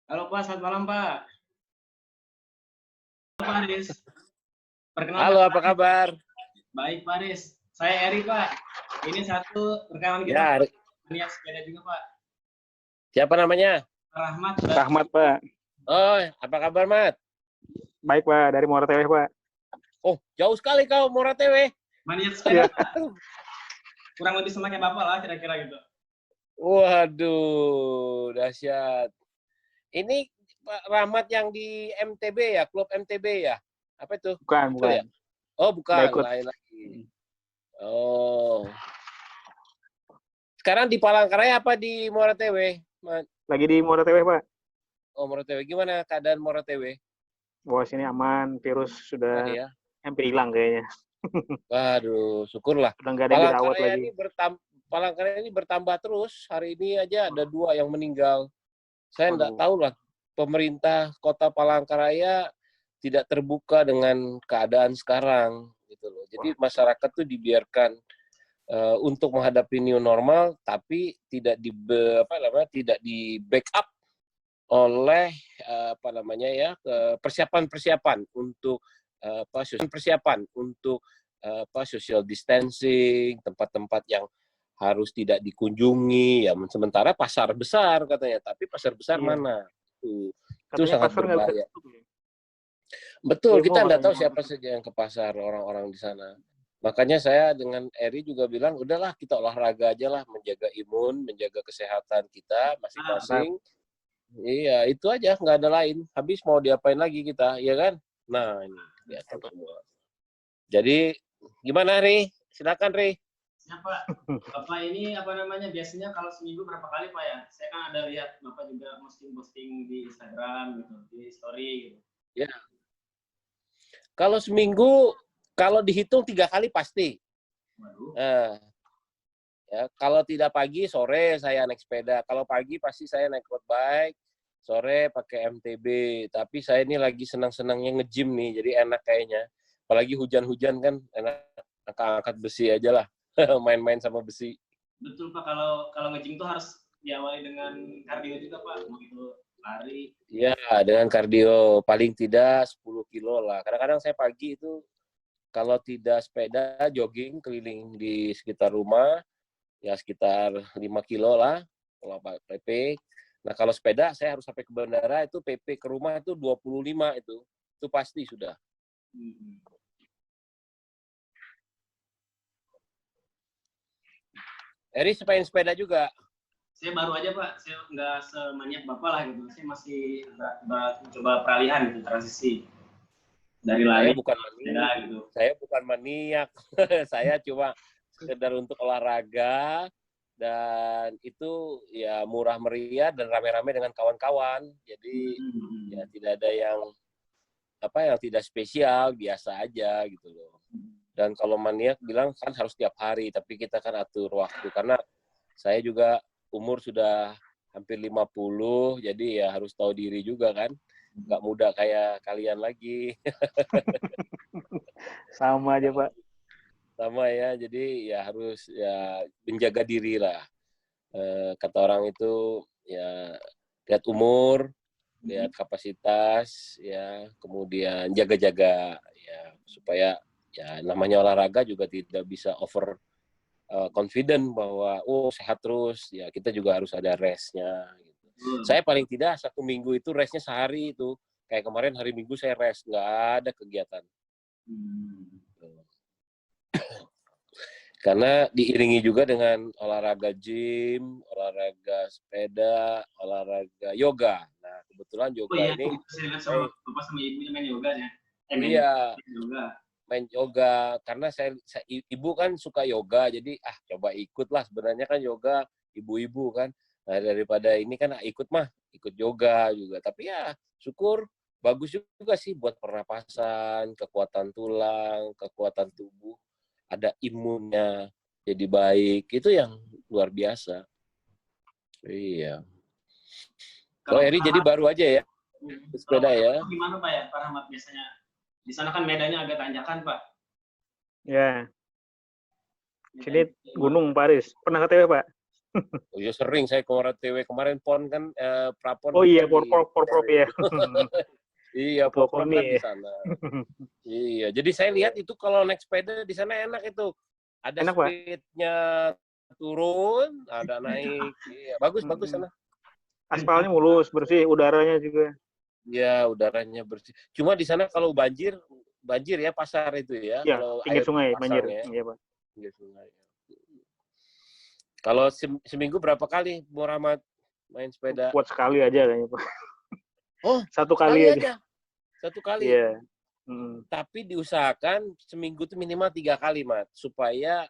Halo Pak, selamat malam Pak. Pak Aris, perkenalkan Halo, Pak apa Aris. kabar? Baik Pak Aris, saya Eri Pak. Ini satu rekaman kita Ya, Pak, niat sepeda juga Pak. siapa namanya? Rahmat Rahmat, Pak. Oh, apa kabar, Mat? Baik, Pak. Dari Muara Teweh, Pak. Oh, jauh sekali kau, Moratewe. Maniat sepeda Iya. Pak. Kurang lebih sama kayak Bapak lah kira-kira gitu. Waduh, dahsyat. Ini Pak Rahmat yang di MTB ya, klub MTB ya? Apa itu? Bukan, Betul bukan. ya? Oh, Nggak bukan, ikut. lain lagi. Oh. Sekarang di Palangkaraya apa di Moratewe, Mat? Lagi di Muara Teweh, Pak. Oh, Moratewe. Gimana keadaan Moratewe? Wah, sini aman. Virus Aman sudah ya? hampir hilang kayaknya. Waduh, syukurlah. Udah nggak ada yang dirawat lagi. Palangkaraya ini bertambah terus. Hari ini aja ada 2 yang meninggal. Saya nggak tahu lah, pemerintah Kota Palangkaraya tidak terbuka dengan keadaan sekarang, gitu loh. Jadi masyarakat tuh dibiarkan untuk menghadapi new normal, tapi tidak tidak di backup oleh persiapan-persiapan untuk social distancing, tempat-tempat yang harus tidak dikunjungi, ya sementara pasar besar katanya, tapi pasar besar Iya. mana? Itu Katanya sangat pasar nggak bisa berbahaya. tutup, ya? Betul, Demo kita nggak tahu katanya. siapa saja yang ke pasar, orang-orang di sana. Makanya saya dengan Eri juga bilang, udahlah kita olahraga aja lah, menjaga imun, menjaga kesehatan kita masing-masing. Iya, itu aja, nggak ada lain. Habis mau diapain lagi kita, ya kan? Nah, ini kelihatan semua. Jadi, gimana, Ri? Silakan, Ri. Ya Pak, Bapak ini biasanya kalau seminggu berapa kali Pak ya? Saya kan ada lihat Bapak juga posting-posting di Instagram gitu, di story gitu. Ya. Kalau seminggu, kalau dihitung 3 kali pasti. Waduh. Nah, ya, kalau tidak pagi, sore saya naik sepeda. Kalau pagi pasti saya naik road bike, sore pakai MTB. Tapi saya ini lagi senang-senangnya nge-gym nih, jadi enak kayaknya. Apalagi hujan-hujan kan, enak angkat besi aja lah, main-main sama besi. Betul Pak, kalau nge-gym tuh harus diawali dengan kardio juga Pak, mau itu lari. Iya, dengan kardio paling tidak 10 kilo lah. Kadang-kadang saya pagi itu kalau tidak sepeda, jogging keliling di sekitar rumah, ya sekitar 5 kilo lah, kalau PP. Nah, kalau sepeda saya harus sampai ke bandara, itu PP ke rumah itu 25 itu. Itu pasti sudah. Eri main sepeda juga. Saya baru aja Pak, saya nggak semaniak Bapak lah gitu. Saya masih mencoba peralihan gitu, transisi dari lari Saya bukan sepeda gitu. Saya bukan maniak. Saya cuma sekedar untuk olahraga, dan itu ya murah meriah dan rame-rame dengan kawan-kawan. Jadi ya tidak ada yang tidak spesial, biasa aja gitu loh. Dan kalau maniak bilang kan harus tiap hari, tapi kita kan atur waktu karena saya juga umur sudah hampir 50, jadi ya harus tahu diri juga kan. Nggak muda kayak kalian lagi. Sama aja, Pak. Sama ya, jadi ya harus ya menjaga diri lah. Kata orang itu ya lihat umur, lihat kapasitas, ya kemudian jaga-jaga ya supaya ya namanya olahraga juga tidak bisa over confident bahwa sehat terus, ya kita juga harus ada restnya. Gitu. Saya paling tidak 1 minggu itu restnya sehari itu, kayak kemarin hari Minggu saya rest, nggak ada kegiatan. Karena diiringi juga dengan olahraga gym, olahraga sepeda, olahraga yoga. Nah, kebetulan yoga ini saya lihat sama Bapak sama Ibu main yoga ya. Iya, Yoga. main yoga. Karena saya ibu kan suka yoga, jadi coba ikut lah. Sebenarnya kan yoga ibu-ibu kan. Nah, daripada ini kan ikut yoga juga. Tapi ya syukur bagus juga sih buat pernapasan, kekuatan tulang, kekuatan tubuh. Ada imunnya jadi baik, itu yang luar biasa. Iya. Kalau Eri jadi baru aja ya sepeda ya. Gimana Pak ya, Pak Rahmat biasanya? Di sana kan medannya agak tanjakan Pak. Ya. Sini gunung, Pak Aris. Pernah ke TW, Pak? Oh iya sering saya ke Muara TW kemarin PON kan Prapon Oh iya, kita di Porprov ya. iya Ketua Porprov KONI kan di ya. sana. Iya, jadi saya lihat itu kalau naik sepeda di sana enak itu. Ada Enak, Pak. speednya turun, ada naik. Iya, bagus sana. Aspalnya mulus, bersih, udaranya juga. Iya, udaranya bersih. Cuma di sana kalau banjir ya pasar itu ya, Ya, kalau pinggir air sungai, banjir. pasang ya, Iya, Pak. pinggir sungai. Kalau seminggu berapa kali Muhammad main sepeda? Kuat sekali aja kayaknya, Pak. Oh, Satu sekali kali aja. aja. Satu kali. Iya. Tapi diusahakan seminggu itu minimal 3 kali, Mat, supaya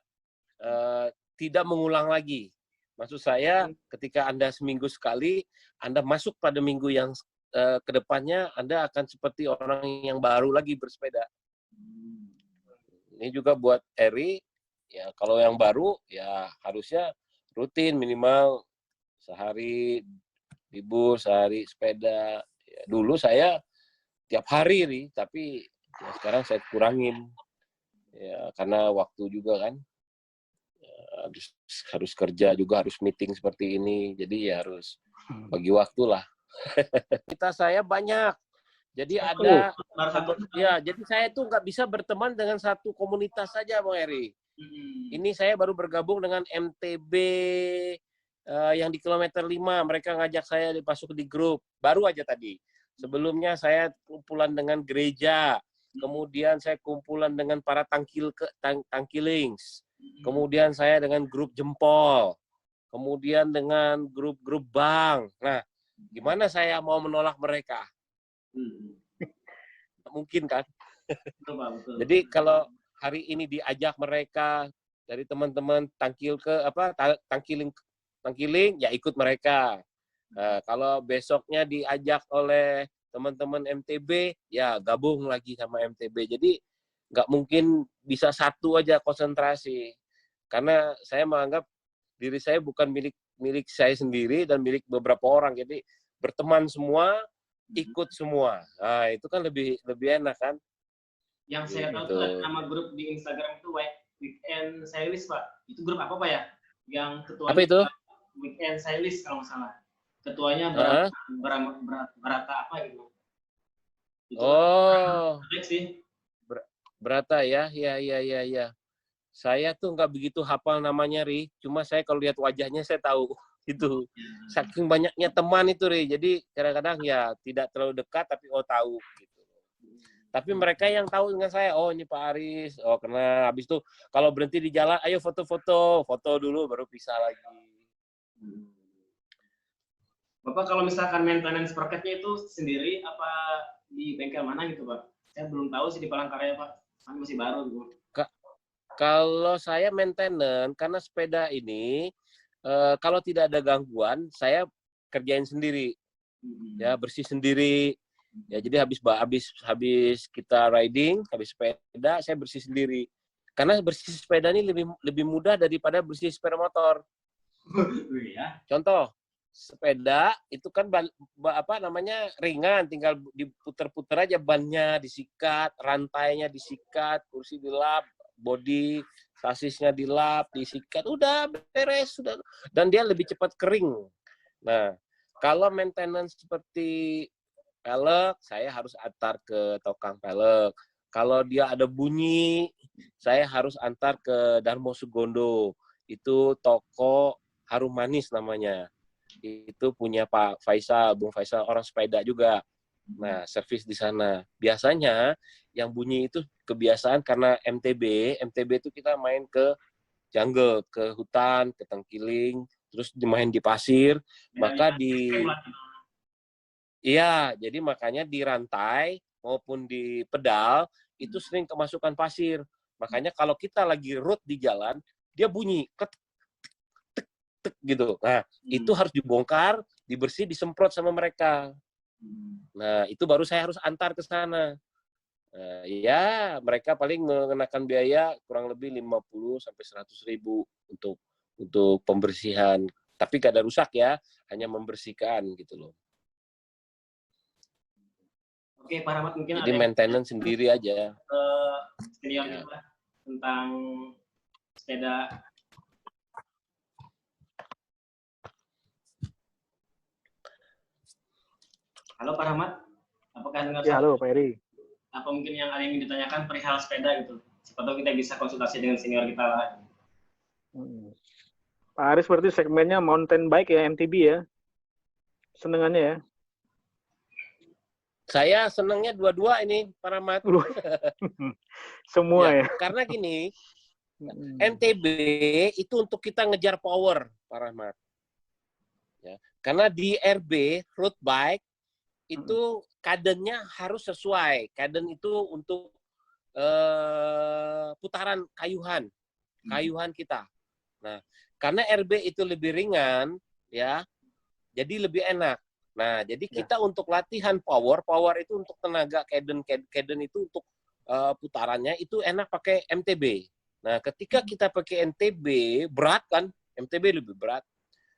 tidak mengulang lagi. Maksud saya, ketika Anda seminggu sekali, Anda masuk pada minggu yang kedepannya Anda akan seperti orang yang baru lagi bersepeda. Ini juga buat Eri, ya kalau yang baru ya harusnya rutin minimal sehari libur, sehari sepeda. Ya, dulu saya tiap hari nih, tapi ya sekarang saya kurangin. Ya karena waktu juga kan. Ya, harus kerja juga, harus meeting seperti ini. Jadi ya harus bagi waktu lah. Kita saya banyak. Jadi ada ya, jadi saya tuh nggak bisa berteman dengan satu komunitas saja, Bang Eri. Ini saya baru bergabung dengan MTB yang di kilometer 5. Mereka ngajak saya masuk di grup. Baru aja tadi. Sebelumnya saya kumpulan dengan gereja. Kemudian saya kumpulan dengan para tangkilings. Kemudian saya dengan grup jempol. Kemudian dengan grup-grup bank. Nah, gimana saya mau menolak mereka? Mungkin kan? Betul. Jadi kalau hari ini diajak mereka dari teman-teman tangkiling ya ikut mereka. Kalau besoknya diajak oleh teman-teman MTB ya gabung lagi sama MTB. Jadi nggak mungkin bisa satu aja konsentrasi. Karena saya menganggap diri saya bukan milik saya sendiri dan milik beberapa orang. Jadi berteman semua, ikut semua. Nah, itu kan lebih enak kan? Yang saya tahu tuh ada nama grup di Instagram itu Weekend Stylist, Pak. Itu grup apa, Pak ya? Yang ketuanya apa itu? Weekend Stylist kalau nggak salah. Ketuanya Berata apa gitu. Itu menarik sih. Berata ya. Ya. Saya tuh nggak begitu hafal namanya, Ri. Cuma saya kalau lihat wajahnya saya tahu itu. Saking banyaknya teman itu, Ri. Jadi kadang-kadang ya tidak terlalu dekat tapi tahu gitu. Tapi mereka yang tahu dengan saya, oh ini Pak Aris, oh karena habis itu kalau berhenti di jalan, ayo foto dulu baru pisah lagi. Bapak kalau misalkan maintenance prokesnya itu sendiri apa di bengkel mana gitu, Pak? Saya belum tahu sih di Palangkaraya, Pak. Kan masih baru gitu. Kalau saya maintenance, karena sepeda ini kalau tidak ada gangguan, saya kerjain sendiri, ya bersih sendiri. Ya jadi habis kita riding, habis sepeda, saya bersih sendiri. Karena bersih sepeda ini lebih mudah daripada bersih sepeda motor. Contoh, sepeda itu kan ringan, tinggal diputer-puter aja bannya, disikat, rantainya disikat, kursi dilap, bodi sasisnya dilap, disikat, udah beres, sudah. Dan dia lebih cepat kering. Nah, kalau maintenance seperti pelek, saya harus antar ke tukang pelek. Kalau dia ada bunyi, saya harus antar ke Darmo Sugondo. Itu toko Harum Manis namanya. Itu punya Pak Faisal, Bung Faisal, orang sepeda juga. Nah, servis di sana. Biasanya yang bunyi itu kebiasaan karena MTB itu kita main ke jungle, ke hutan, ke tangkiling, terus main di pasir, maka Iya, jadi makanya di rantai maupun di pedal itu sering kemasukan pasir. Makanya kalau kita lagi road di jalan, dia bunyi tek tek tek gitu. Nah, itu harus dibongkar, dibersih, disemprot sama mereka. Nah, itu baru saya harus antar ke sana. Nah, ya, mereka paling mengenakan biaya kurang lebih 50 sampai 100.000 untuk pembersihan. Tapi gak ada rusak ya, hanya membersihkan gitu loh. Oke, Pak Rahmat mungkin jadi ada maintenance sendiri aja. Senior ya. Kita tentang sepeda Halo Pak Rahmat, apakah dengar Ya, suara? halo Pak Eri. Apa mungkin yang ada yang ditanyakan perihal sepeda gitu? Siapa tahu kita bisa konsultasi dengan senior kita lah. Pak Aris berarti segmennya mountain bike ya, MTB ya. Senengannya ya. Saya senangnya dua-dua ini, Pak Rahmat. Semua ya. Karena gini, MTB itu untuk kita ngejar power, Pak Rahmat. Ya, karena di RB, road bike, itu kadennya harus sesuai. Kaden itu untuk putaran kayuhan kita. Nah, karena RB itu lebih ringan, ya, jadi lebih enak. Nah, jadi kita untuk latihan power itu untuk tenaga kaden itu untuk putarannya itu enak pakai MTB. Nah, ketika kita pakai MTB berat kan, MTB lebih berat.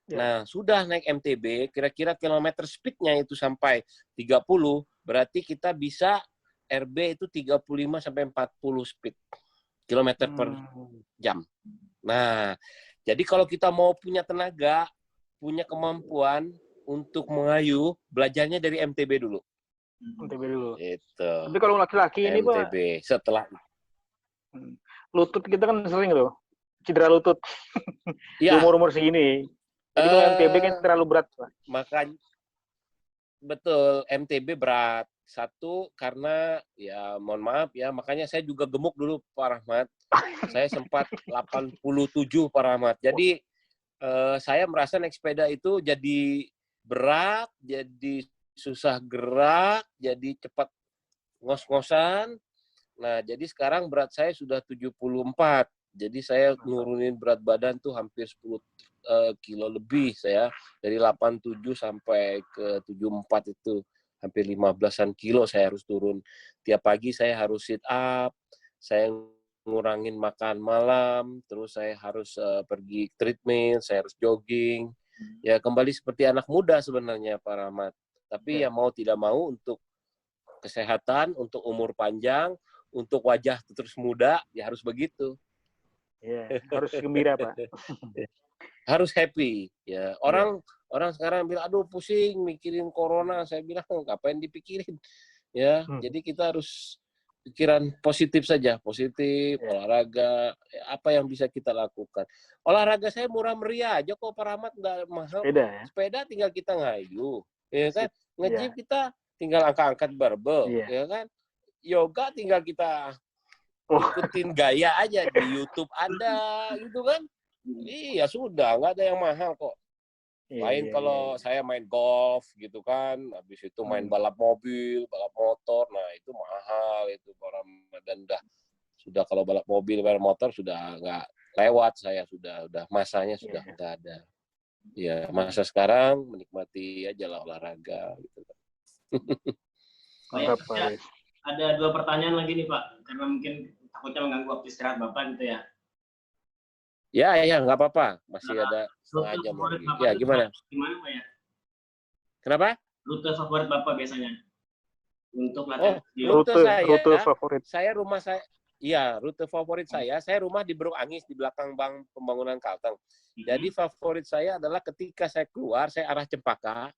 Nah, sudah naik MTB, kira-kira kilometer speed-nya itu sampai 30, berarti kita bisa RB itu 35 sampai 40 speed kilometer per jam. Nah, jadi kalau kita mau punya tenaga, punya kemampuan untuk mengayuh, belajarnya dari MTB dulu. MTB dulu. Itu. Tapi kalau laki-laki ini Pak, MTB setelah lutut kita kan sering loh cedera lutut. Di ya, umur-umur segini. Jadi kalau MTB kan terlalu berat, Pak. Makanya betul, MTB berat. Satu, karena ya mohon maaf ya, makanya saya juga gemuk dulu Pak Rahmat. Saya sempat 87 Pak Rahmat. Jadi saya merasa naik sepeda itu jadi berat, jadi susah gerak, jadi cepat ngos-ngosan. Nah, jadi sekarang berat saya sudah 74. Jadi saya nurunin berat badan tuh hampir 10 kilo lebih saya. Dari 87 sampai ke 74 itu hampir 15-an kilo saya harus turun. Tiap pagi saya harus sit up, saya ngurangin makan malam, terus saya harus pergi treadmill, saya harus jogging. Ya kembali seperti anak muda sebenarnya Pak Rahmat. Tapi ya mau tidak mau untuk kesehatan, untuk umur panjang, untuk wajah terus muda, ya harus begitu. Iya, harus gembira Pak. Harus happy. Ya orang sekarang bilang, aduh pusing mikirin corona. Saya bilang ngapain dipikirin. Ya, jadi kita harus pikiran positif saja, positif, olahraga, apa yang bisa kita lakukan. Olahraga saya murah meriah aja kok Pak Rahmat, nggak mahal. Sepeda tinggal kita ngayuh, ya kan? Nge-gym kita tinggal angkat-angkat barbel, ya kan? Yoga tinggal kita ikutin gaya aja di YouTube ada, gitu kan? Iya sudah, nggak ada yang mahal kok. Lain kalau saya main golf gitu kan, habis itu main balap mobil, balap motor, nah itu mahal itu dan sudah kalau balap mobil, balap motor sudah nggak lewat saya sudah masanya sudah nggak ada. Ya masa sekarang menikmati aja lah olahraga gitu. Ada 2 pertanyaan lagi nih Pak, karena mungkin takutnya mengganggu waktu istirahat Bapak gitu ya. Ya, nggak apa-apa. Masih ada setengah jam lagi. Ya, gimana? Gimana Pak ya? Kenapa? Rute favorit Bapak biasanya? Untuk latihan. Rute favorit. Rute favorit saya rumah di Beruk Angis, di belakang Bank Pembangunan Kalteng. Jadi favorit saya adalah ketika saya keluar, saya arah Cempaka,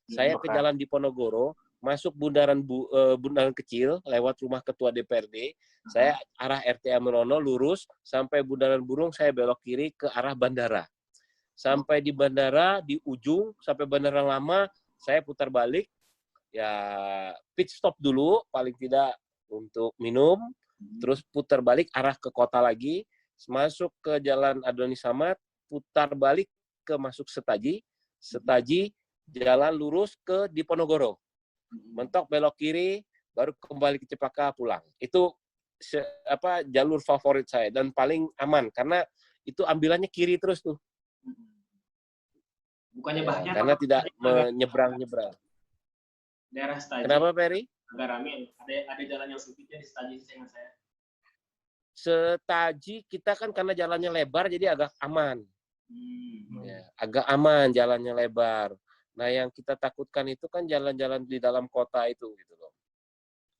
saya ke Jalan Diponegoro, masuk bundaran kecil lewat rumah ketua DPRD, saya arah RTA Merono lurus sampai bundaran Burung, saya belok kiri ke arah bandara. Sampai di bandara di ujung sampai bandara lama, saya putar balik, ya pit stop dulu paling tidak untuk minum, terus putar balik arah ke kota lagi, masuk ke Jalan Adoni Samad, putar balik ke masuk Setaji, jalan lurus ke Diponegoro. Mentok belok kiri, baru kembali ke Cempaka pulang. Itu jalur favorit saya dan paling aman karena itu ambilannya kiri terus tuh. Bukannya bahaya karena tidak menyeberang. Daerah Setaji. Kenapa Peri? Agak rame. Ada jalan yang sempitnya di Setaji seingat saya. Setaji kita kan karena jalannya lebar jadi agak aman. Ya, agak aman jalannya lebar. Nah, yang kita takutkan itu kan jalan-jalan di dalam kota itu gitu loh.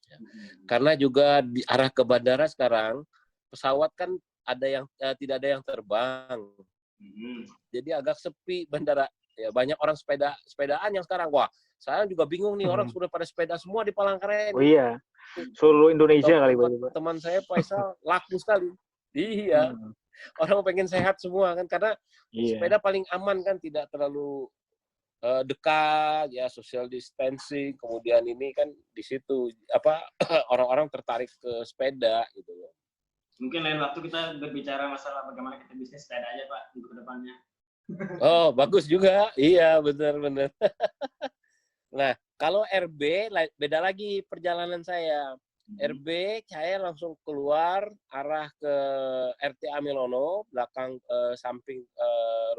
Ya. Karena juga di arah ke bandara sekarang pesawat kan ada yang tidak ada yang terbang. Jadi agak sepi bandara Ya, banyak orang sepedaan yang sekarang. Wah, saya juga bingung nih, orang sudah pada sepeda semua di Palangkaraya. Oh iya, seluruh Indonesia kali Pak. Teman saya Faisal laku sekali. Iya, orang pengen sehat semua kan, karena sepeda paling aman kan, tidak terlalu dekat, ya social distancing. Kemudian ini kan di situ orang-orang tertarik ke sepeda gitu loh. Mungkin lain waktu kita berbicara masalah bagaimana kita bisnis sepeda aja Pak di kedepannya. Oh, bagus juga. Iya, benar-benar. Nah, kalau RB beda lagi perjalanan saya. RB saya langsung keluar arah ke RTA Milono, belakang samping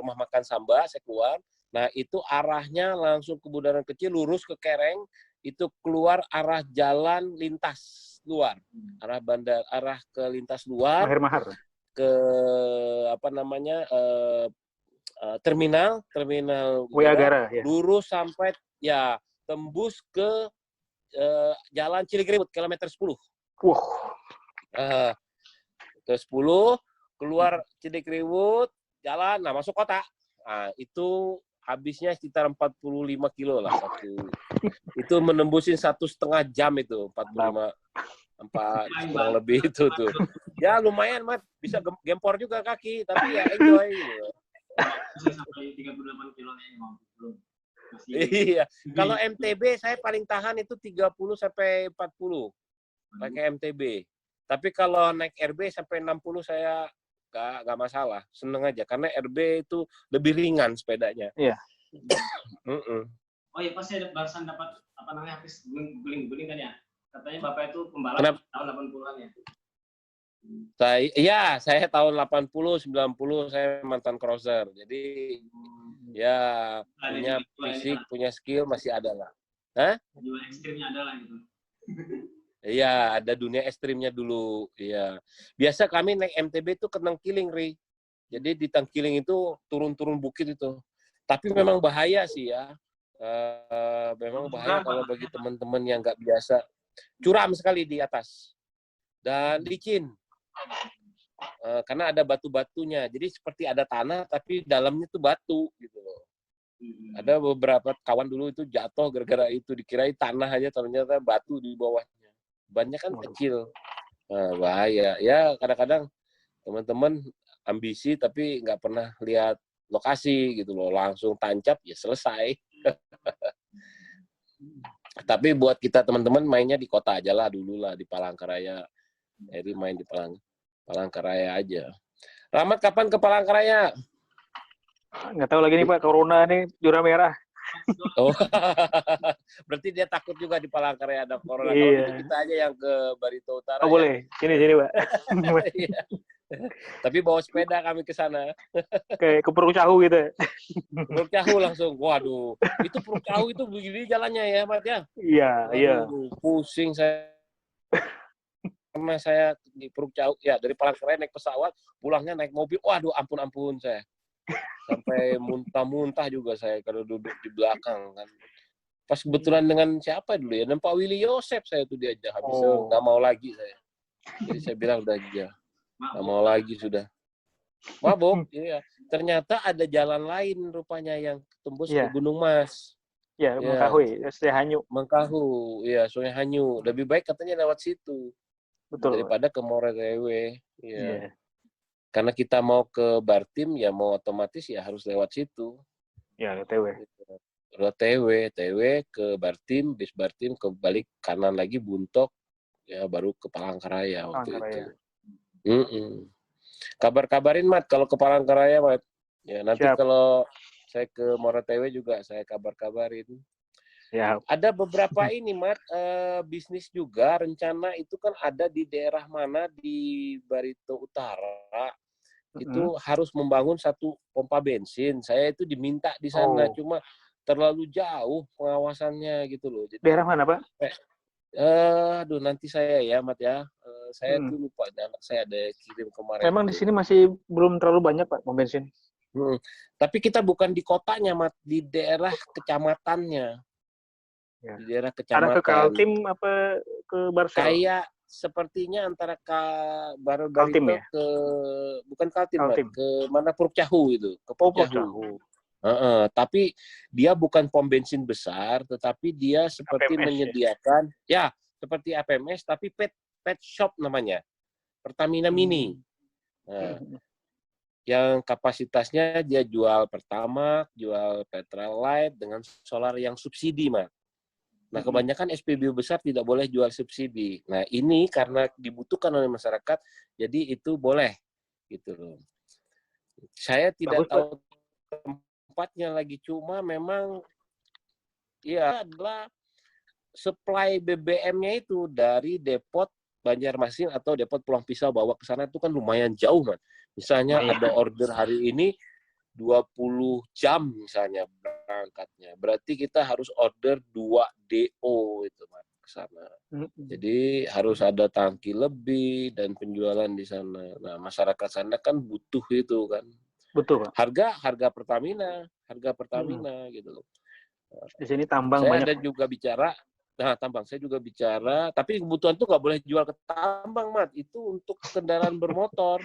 rumah makan Samba, saya keluar. Nah, itu arahnya langsung ke Bundaran Kecil, lurus ke Kereng, itu keluar arah jalan lintas luar. Arah ke lintas luar. Mahar. Ke terminal Wiagara, ya. Lurus sampai ya tembus ke jalan Cilikriwut kilometer 10. Ke 10 keluar Cilikriwut, jalan, nah masuk kota. Nah, itu habisnya sekitar 45 kilo lah satu. Itu menembusin 1,5 jam itu, 4 kurang lebih itu tuh. Ya lumayan, Mat. Bisa gempor juga kaki, tapi ya enjoy gitu. Bisa sampai 38 kilo belum. Iya. Kalau MTB saya paling tahan itu 30 sampai 40 pakai MTB. Tapi kalau naik RB sampai 60 saya nggak masalah, seneng aja karena RB itu lebih ringan sepedanya. Iya. Oh iya, pas saya barusan dapat habis guling kan ya. Katanya Bapak itu pembalap tahun 80-an ya. Saya tahun 80, 90 saya mantan crosser. Jadi ya punya fisik, punya skill masih ada lah. Hah? Jiwa ekstrimnya ada lah gitu. Iya, ada dunia ekstrimnya dulu. Iya. Biasa kami naik MTB itu ke Tangkiling, Ri. Jadi di Tangkiling itu turun-turun bukit itu. Tapi memang bahaya sih ya. Memang bahaya kalau bagi teman-teman yang nggak biasa. Curam sekali di atas. Dan licin. Karena ada batu-batunya, jadi seperti ada tanah tapi dalamnya tuh batu gitu loh. Ada beberapa kawan dulu itu jatuh gara-gara itu, dikirain tanah aja ternyata batu di bawahnya. Banyak kan kecil, bahaya. Ya kadang-kadang teman-teman ambisi tapi nggak pernah lihat lokasi gitu loh, langsung tancap ya selesai. Tapi buat kita teman-teman mainnya di kota aja lah dulu lah, di Palangkaraya. Jadi main di Palangkaraya aja. Rahmat kapan ke Palangkaraya? Nggak tahu lagi nih Pak, corona nih, zona merah. Oh, berarti dia takut juga di Palangkaraya ada corona. Iya. Kalau gitu kita aja yang ke Barito Utara. Oh ya. Boleh, sini Pak. Tapi bawa sepeda kami ke sana. Kayak ke Puruk Cahu gitu. Puruk Cahu langsung. Waduh, itu Puruk Cahu itu begini jalannya ya, Mat ya? Iya. Pusing saya. Karena saya di Puruk Cahu, ya dari Palangkaraya naik pesawat, pulangnya naik mobil. Waduh, ampun saya. Sampai muntah-muntah juga saya kalau duduk di belakang kan. Pas kebetulan dengan siapa dulu ya? Dan Pak Willy Yosep saya tuh diajak. Habis nggak mau lagi saya. Jadi saya bilang udah aja. Nggak mau lagi sudah. Mabok, iya. Ternyata ada jalan lain rupanya yang tembus ke Gunung Mas. Iya, Mengkahui, Sungai Hanyu. Mengkahu, iya Sungai Hanyu. Lebih baik katanya lewat situ. Betul. Daripada ke Moretewe. Iya. Karena kita mau ke Bartim, ya mau otomatis ya harus lewat situ. Ya, TW. TW ke Bartim, bis Bartim ke balik kanan lagi Buntok, ya baru ke Palangkaraya waktu itu. Kabar-kabarin Mat kalau ke Palangkaraya Mat. Ya nanti kalau saya ke Moretewe juga saya kabar-kabarin. Ya. Ada beberapa ini Mat, bisnis juga rencana itu kan ada di daerah mana di Barito Utara. Itu harus membangun satu pompa bensin. Saya itu diminta di sana, cuma terlalu jauh pengawasannya gitu loh. Jadi, daerah mana Pak? Nanti saya ya Mat ya. Saya tuh lupa, anak saya ada kirim kemarin. Memang di sini masih belum terlalu banyak Pak pom bensin. Tapi kita bukan di kotanya Mat, di daerah kecamatannya. Ya. Di daerah kecamatan. Arah ke Kaltim apa ke Barsel? Kayak sepertinya antara Barito Kaltim, ya? ke bukan Kaltim. Ke mana Puruk Cahu itu, ke Puruk Cahu. Tapi dia bukan pom bensin besar, tetapi dia seperti APMS, menyediakan, ya seperti APMS, tapi pet shop namanya, Pertamina Mini. Nah, yang kapasitasnya dia jual Pertamax, jual Petralite dengan solar yang subsidi, Mas. Nah, kebanyakan SPBU besar tidak boleh jual subsidi. Nah, ini karena dibutuhkan oleh masyarakat, jadi itu boleh, gitu loh. Saya tidak tahu tempatnya lagi, cuma memang ya adalah supply BBM-nya itu dari depot Banjarmasin atau depot Pulang Pisau bawa ke sana itu kan lumayan jauh, Man. Misalnya ada order hari ini 20 jam misalnya berangkatnya. Berarti kita harus order 2 DO itu, Man, ke sana. Jadi harus ada tangki lebih dan penjualan di sana. Nah, masyarakat sana kan butuh itu kan. Betul, Pak. Harga Pertamina gitu loh. Di sini tambang saya banyak. ada juga bicara, tambang saya juga bicara, tapi kebutuhan itu nggak boleh jual ke tambang, Mat. Itu untuk kendaraan bermotor.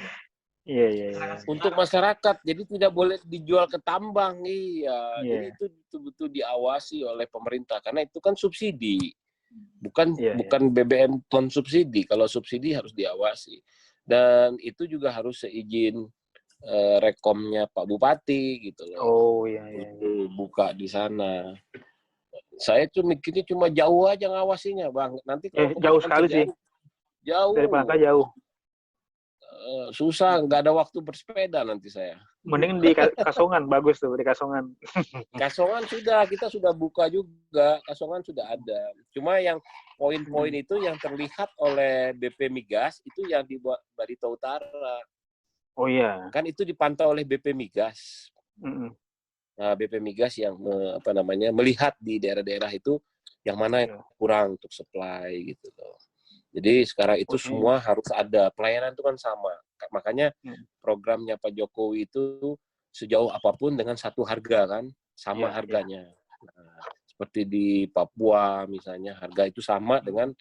Iya. Untuk masyarakat, jadi tidak boleh dijual ke tambang. Iya. Jadi itu betul-betul diawasi oleh pemerintah karena itu kan subsidi. Bukan BBM konsubsidi. Kalau subsidi harus diawasi. Dan itu juga harus seizin rekomnya Pak Bupati gitu loh. Oh iya. Buka di sana. Saya tuh mikirnya cuma jauh aja ngawasinya, Bang. Nanti kalau jauh sekali sih. Jauh. Dari Palangka jauh. Susah, nggak ada waktu bersepeda nanti saya. Mending di Kasongan, bagus tuh di Kasongan. Kasongan kita sudah buka juga, Kasongan sudah ada. Cuma yang poin-poin itu yang terlihat oleh BP Migas itu yang di Barito Utara. Oh iya. Kan itu dipantau oleh BP Migas. Nah, BP Migas yang melihat di daerah-daerah itu yang mana yang kurang untuk supply gitu loh. Jadi sekarang itu semua harus ada, pelayanan itu kan sama. Makanya programnya Pak Jokowi itu sejauh apapun dengan satu harga kan, sama harganya. Nah, seperti di Papua misalnya harga itu sama dengan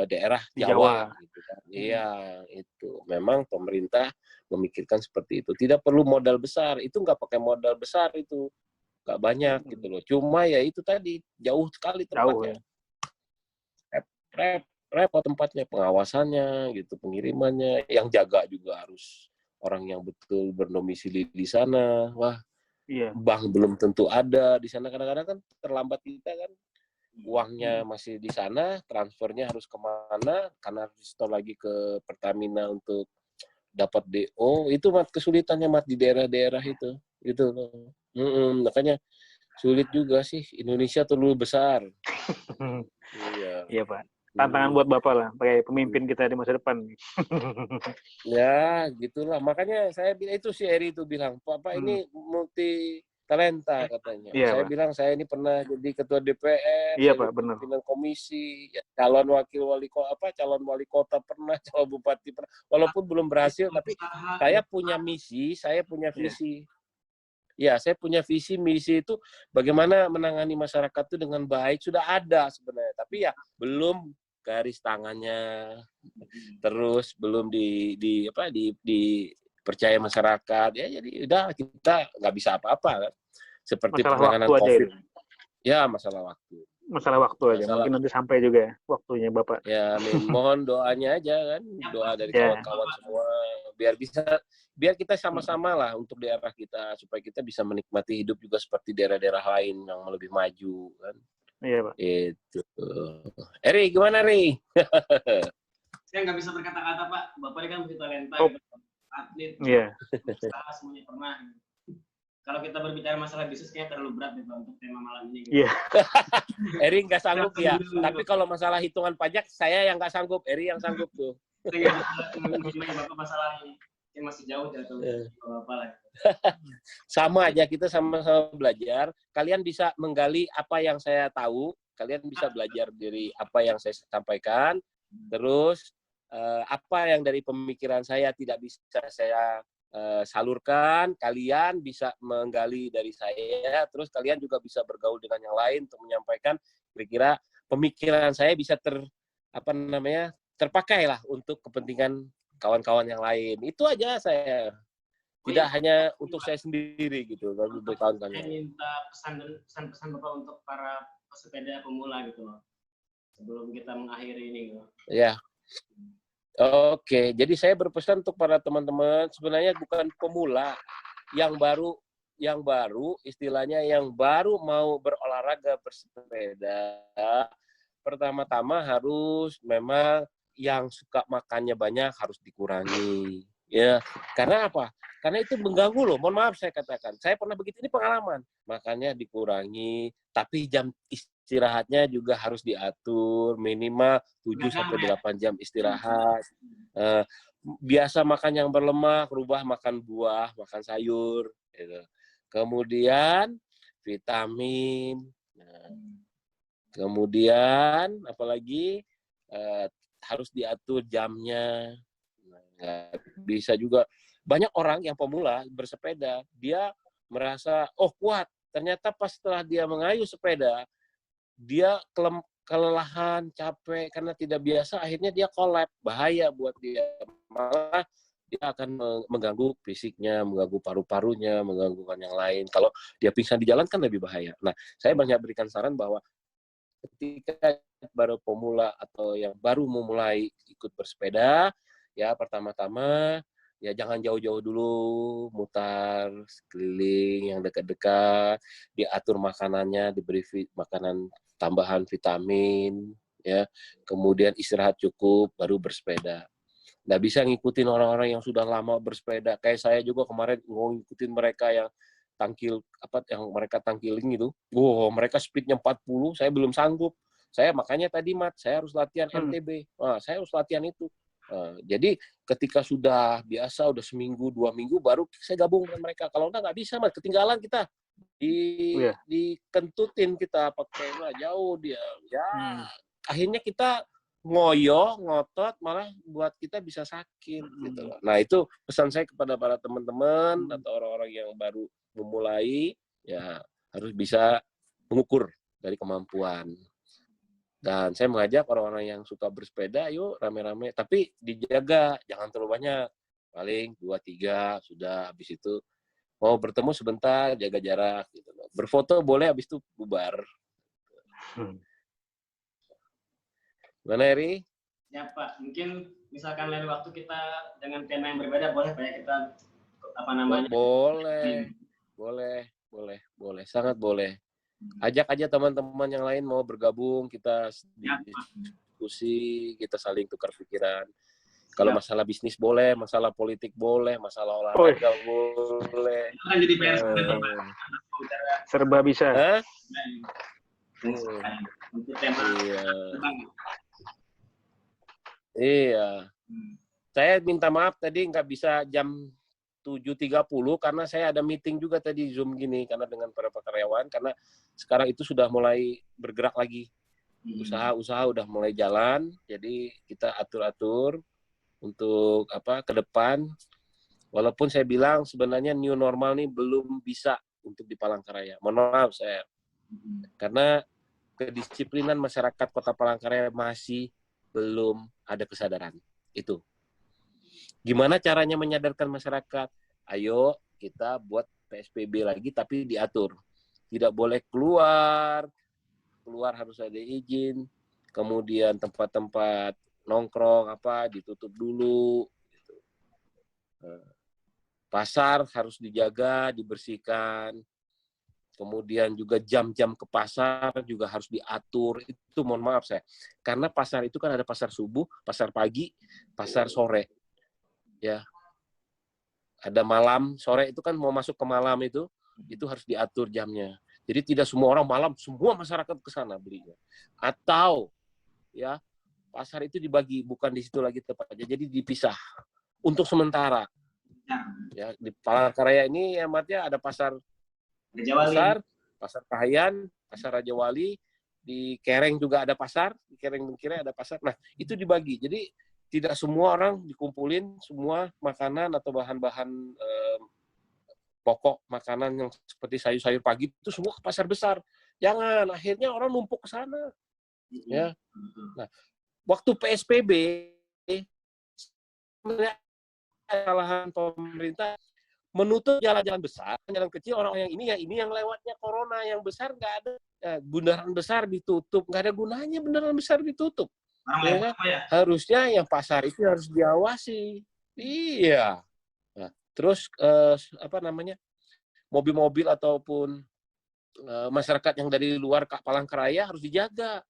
daerah Jawa gitu kan. Iya, itu. Memang pemerintah memikirkan seperti itu. Tidak perlu modal besar, itu nggak pakai modal besar itu. Nggak banyak gitu loh. Cuma ya itu tadi, jauh sekali tempatnya. Repot tempatnya, pengawasannya gitu, pengirimannya, yang jaga juga harus orang yang betul berdomisili di sana. Wah, bank belum tentu ada di sana, kadang-kadang kan terlambat kita kan, uangnya masih di sana, transfernya harus kemana, karena harus store lagi ke Pertamina untuk dapat DO, itu Mat kesulitannya Mat di daerah-daerah itu, gitu loh. Makanya sulit juga sih, Indonesia terlalu besar. Iya Pak. Tantangan buat Bapak lah, sebagai pemimpin kita di masa depan. Ya, gitulah. Makanya saya bilang itu si Eri itu bilang, Pak ini multi talenta katanya. Saya bilang saya ini pernah jadi ketua DPR, pimpinan komisi, calon wali kota pernah, calon bupati pernah. Walaupun belum berhasil, tapi saya punya misi, saya punya visi. Ya, saya punya visi misi itu bagaimana menangani masyarakat itu dengan baik sudah ada sebenarnya, tapi ya belum garis tangannya, terus belum dipercaya masyarakat ya, jadi udah kita nggak bisa apa-apa kan, seperti masalah penanganan waktu COVID. aja Ya masalah waktu. Masalah waktu aja, mungkin nanti sampai juga waktunya Bapak. Ya, mohon doanya aja kan, doa dari kawan-kawan semua, biar kita sama-sama lah untuk daerah kita, supaya kita bisa menikmati hidup juga seperti daerah-daerah lain yang lebih maju kan. Iya Pak. Itu. Eri, gimana Eri? Saya nggak bisa berkata-kata Pak, Bapak ini kan begitu talenta, atlet, semuanya pernah. Kalau kita berbicara masalah bisnis kayaknya terlalu berat nih Pak untuk tema malam ini. Gitu. Eri nggak sanggup ya. Tapi kalau masalah hitungan pajak, saya yang nggak sanggup. Eri yang sanggup tuh. Saya nggak bisa Bapak masalah ini. Saya masih jauh dari Bapak lah. Sama aja, kita sama-sama belajar. Kalian bisa menggali apa yang saya tahu. Kalian bisa belajar dari apa yang saya sampaikan. Terus apa yang dari pemikiran saya tidak bisa saya salurkan, kalian bisa menggali dari saya, terus kalian juga bisa bergaul dengan yang lain untuk menyampaikan kira-kira pemikiran saya bisa terpakai lah untuk kepentingan kawan-kawan yang lain. Itu aja saya. Tidak hanya untuk saya sendiri gitu, tapi untuk kawan-kawan. Saya minta pesan-pesan Bapak untuk para pesepeda pemula gitu loh. Sebelum kita mengakhiri ini gitu. Ya. Oke, jadi saya berpesan untuk para teman-teman, sebenarnya bukan pemula, yang baru istilahnya yang baru mau berolahraga bersepeda, pertama-tama harus memang yang suka makannya banyak harus dikurangi. Ya, karena apa? Karena itu mengganggu loh. Mohon maaf saya katakan. Saya pernah begitu, ini pengalaman. Makannya dikurangi, tapi jam istirahatnya juga harus diatur, minimal 7 sampai 8 jam istirahat. Biasa makan yang berlemak, rubah makan buah, makan sayur, gitu. Kemudian vitamin. Nah, kemudian apalagi harus diatur jamnya. Nggak bisa juga. Banyak orang yang pemula bersepeda, dia merasa, oh kuat. Ternyata pas setelah dia mengayuh sepeda, dia kelelahan, capek, karena tidak biasa, akhirnya dia collapse. Bahaya buat dia. Malah dia akan mengganggu fisiknya, mengganggu paru-parunya, mengganggu yang lain. Kalau dia pingsan di jalan kan lebih bahaya. Nah, saya banyak berikan saran bahwa ketika baru pemula atau yang baru memulai ikut bersepeda, ya pertama-tama ya jangan jauh-jauh dulu, mutar sekeliling yang dekat-dekat, diatur makanannya, diberi makanan tambahan vitamin, ya, kemudian istirahat cukup, baru bersepeda. Nggak bisa ngikutin orang-orang yang sudah lama bersepeda. Kayak saya juga kemarin ngikutin mereka yang yang mereka tangkiling itu. Wow, mereka speednya 40, saya belum sanggup. Saya makanya tadi saya harus latihan MTB. Nah, saya harus latihan itu. Jadi ketika sudah biasa, udah seminggu, 2 minggu, baru saya gabung dengan mereka. Kalau nggak bisa, ketinggalan kita. Dikentutin kita pakai jauh dia. Ya, akhirnya kita ngotot, malah buat kita bisa sakit. Gitu. Nah, itu pesan saya kepada para teman-teman atau orang-orang yang baru memulai, ya harus bisa mengukur dari kemampuan. Dan saya mengajak orang-orang yang suka bersepeda, yuk rame-rame. Tapi dijaga, jangan terlalu banyak. Paling 2-3, sudah. Habis itu mau bertemu sebentar, jaga jarak. Gitu. Berfoto boleh, habis itu bubar. Gimana, Eri? Ya, Pak. Mungkin misalkan lain waktu kita dengan tema yang berbeda, boleh Pak ya kita, apa namanya? Boleh. Sangat boleh. Ajak aja teman-teman yang lain mau bergabung, kita diskusi, kita saling tukar pikiran. Kalau masalah bisnis boleh, masalah politik boleh, masalah olahraga boleh. Itu kan jadi PR serba bisa. Untuk tema Iya. Saya minta maaf tadi nggak bisa jam 7.30 karena saya ada meeting juga tadi Zoom gini karena dengan para karyawan, karena sekarang itu sudah mulai bergerak lagi. Usaha udah mulai jalan, jadi kita atur-atur untuk ke depan. Walaupun saya bilang sebenarnya new normal nih belum bisa untuk di Palangkaraya. Mohon maaf saya. Karena kedisiplinan masyarakat Kota Palangkaraya masih belum ada kesadaran. Itu. Gimana caranya menyadarkan masyarakat? Ayo kita buat PSBB lagi tapi diatur. Tidak boleh keluar harus ada izin. Kemudian tempat-tempat nongkrong ditutup dulu. Pasar harus dijaga, dibersihkan. Kemudian juga jam-jam ke pasar juga harus diatur. Itu mohon maaf saya. Karena pasar itu kan ada pasar subuh, pasar pagi, pasar sore. Ya, ada malam, sore itu kan mau masuk ke malam itu harus diatur jamnya. Jadi tidak semua orang malam, semua masyarakat ke sana belinya. Atau ya pasar itu dibagi, bukan di situ lagi tepatnya, jadi dipisah untuk sementara. Ya, di Palangkaraya ini hematnya ada pasar Kahayan, pasar Raja Wali, di Kereng juga ada pasar, di Kereng Bengkira ada pasar. Nah, itu dibagi. Jadi tidak semua orang dikumpulin, semua makanan atau bahan-bahan pokok makanan yang seperti sayur-sayur pagi itu semua ke pasar besar. Jangan, akhirnya orang numpuk ke sana. Ya. Nah, waktu PSBB, kesalahan pemerintah menutup jalan-jalan besar, jalan kecil orang yang ini yang lewatnya corona, yang besar nggak ada. Bundaran besar ditutup, nggak ada gunanya bundaran besar ditutup. Ya, harusnya yang pasar itu harus diawasi. Iya. Nah, terus mobil-mobil ataupun masyarakat yang dari luar Palangkaraya harus dijaga.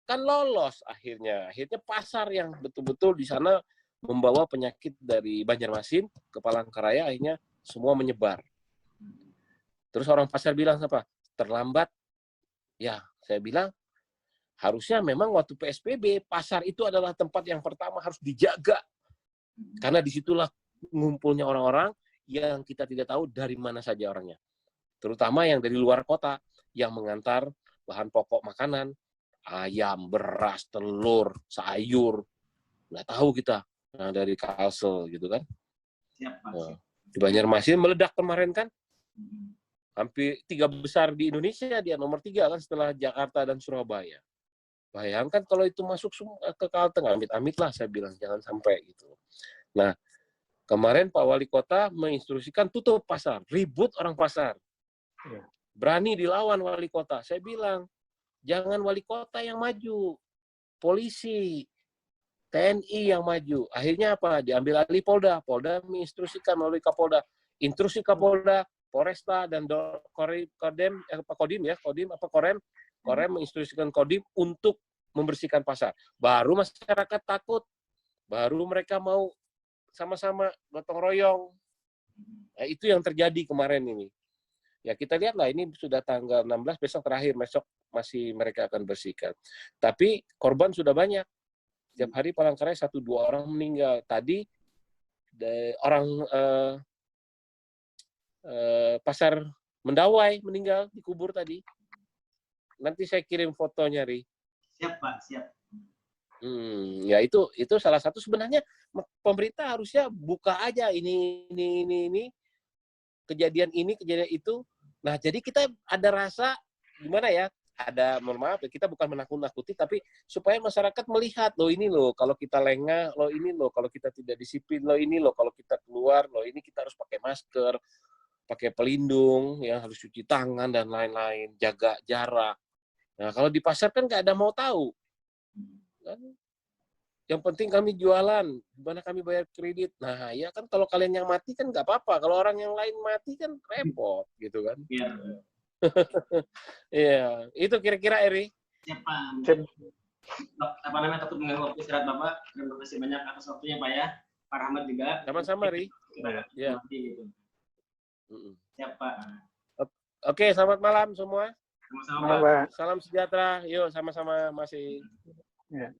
Kan lolos akhirnya pasar yang betul-betul di sana membawa penyakit dari Banjarmasin ke Palangkaraya, akhirnya semua menyebar. Terus orang pasar bilang apa? Terlambat. Ya, saya bilang harusnya memang waktu PSBB pasar itu adalah tempat yang pertama harus dijaga, karena disitulah ngumpulnya orang-orang yang kita tidak tahu dari mana saja orangnya, terutama yang dari luar kota yang mengantar bahan pokok makanan, ayam, beras, telur, sayur, nggak tahu kita. Nah, dari Kalsel gitu kan. Nah, di Banjarmasin meledak kemarin kan. Hampir 3 besar di Indonesia, dia nomor 3 kan setelah Jakarta dan Surabaya. Bayangkan kalau itu masuk ke Kalteng, amit-amit lah saya bilang, jangan sampai gitu. Nah, kemarin Pak Wali Kota menginstruksikan tutup pasar, ribut orang pasar. Berani dilawan Wali Kota. Saya bilang, jangan Wali Kota yang maju, polisi, TNI yang maju. Akhirnya apa? Diambil alih Polda. Polda menginstruksikan melalui Kapolda. Instruksi Kapolda, Polresta, dan Korem menginstruksikan Kodim untuk membersihkan pasar. Baru masyarakat takut. Baru mereka mau sama-sama gotong royong. Nah, itu yang terjadi kemarin ini. Ya kita lihatlah, ini sudah tanggal 16, besok terakhir, besok masih mereka akan bersihkan. Tapi korban sudah banyak. Setiap hari Palangkaraya 1-2 orang meninggal. Tadi orang pasar Mendawai meninggal, dikubur tadi. Nanti saya kirim fotonya, Ri. Siap, Pak, siap. Ya itu salah satu sebenarnya pemerintah harusnya buka aja ini kejadian itu. Nah, jadi kita ada rasa gimana ya? Mohon maaf, kita bukan menakut-nakuti, tapi supaya masyarakat melihat, loh ini loh, kalau kita lengah, loh ini loh, kalau kita tidak disiplin, loh ini loh, kalau kita keluar, loh ini kita harus pakai masker, pakai pelindung, ya harus cuci tangan dan lain-lain, jaga jarak. Nah, kalau di pasar kan nggak ada mau tahu. Kan? Yang penting kami jualan, gimana kami bayar kredit. Nah, ya kan kalau kalian yang mati kan nggak apa-apa, kalau orang yang lain mati kan repot, gitu kan. Iya. Iya, itu kira-kira Eri. Siapa? Apa namanya, takut mengganggu waktu istirahat Bapak. Terima kasih banyak atas waktunya Pak ya. Pak Rahmat juga. Sama-sama Ri. Iya. Gitu. Siapa? Oke, selamat malam semua. Sama-sama Pak. Salam sejahtera. Yuk sama-sama masih. Ya.